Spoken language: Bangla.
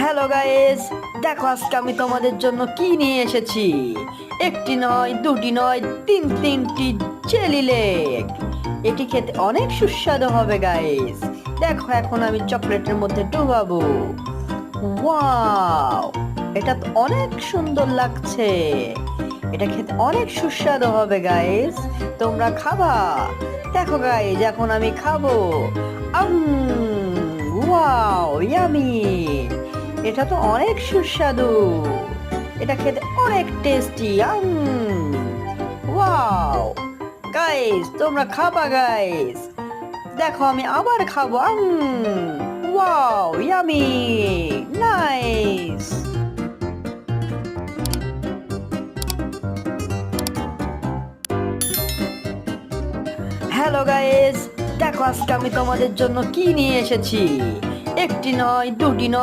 হ্যালো গাইস, দেখো আজকে আমি তোমাদের জন্য কি নিয়ে এসেছি। একটি নয়, দুটি নয়, তিনটি জেলি লেক। এটি খেতে অনেক সুস্বাদু হবে গাইস। দেখো এখন আমি চকলেটের মধ্যে ডুবাবো। ওয়াও, এটা তো অনেক সুন্দর লাগছে। এটা খেতে অনেক সুস্বাদু হবে গাইস, তোমরা খাবা। দেখো গাইস এখন আমি খাবো। আম ওয়াও, ইয়ামি। এটা তো অনেক সুস্বাদু। এটা খেতে অনেক টেস্টি। ওয়াও গাইস, তোমরা খাবা গাইস। দেখো আমি আবার খাবো। Wow, yummy, nice. Hello guys, দেখো আজকে আমি তোমাদের জন্য কি নিয়ে এসেছি। একটি নয়, দুটি নয়,